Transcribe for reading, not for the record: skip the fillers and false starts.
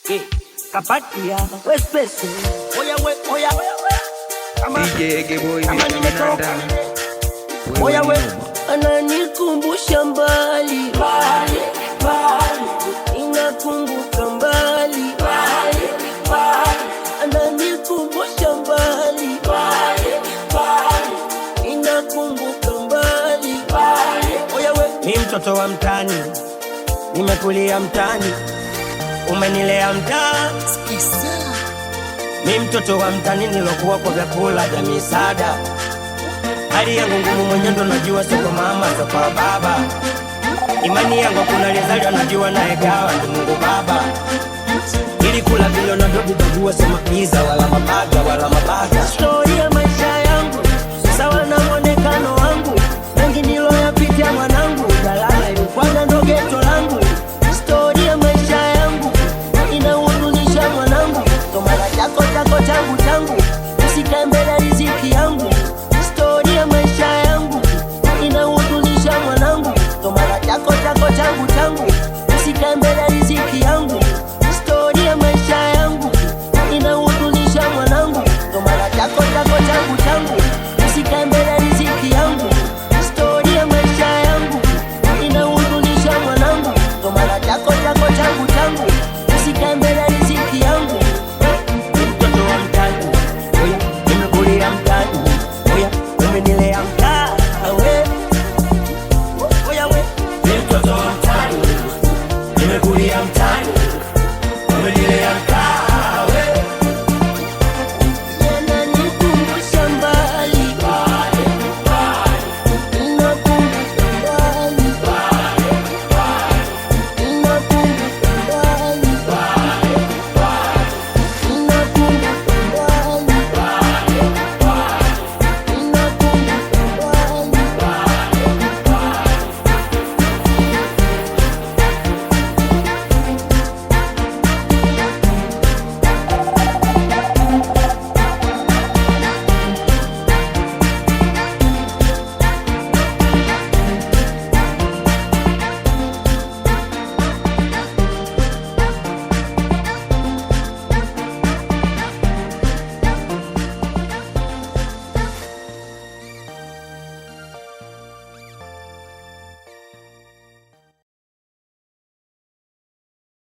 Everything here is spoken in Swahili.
Kapatia Wespesi oya DJ boy Mr. Oya we ananikumbusha mbali mbali mbali, inakumbuka mbali mbali mbali, ananikumbusha mbali mbali mbali, inakumbuka mbali mbali. Oya we ni mtoto wa mtani, nimekulia mtani, umenilea mtaa. Ni mtoto wa mtani nilokuwa kwa vyakula vya misaada. Hali yangu ngumu mwenye ndo najua, sio kwa mama sio kwa baba. Imani yangu kuna lezali anajua na egawa ni Mungu Baba. Ili kula vile na ndogo bagua, sema pizza wala mabaga wala mabaga. Story ya maisha yangu sawa na mwonekano wangu, rangi niloyapitia mwanangu, dalala ilikuwa ndo geto langu. Story ya maisha yangu inahuzunisha mwanangu, tomala chako changu changu, usikae mbele riziki yangu. Story ya maisha yangu inahuzunisha mwanangu, tomala chako changu changu, usikae mbele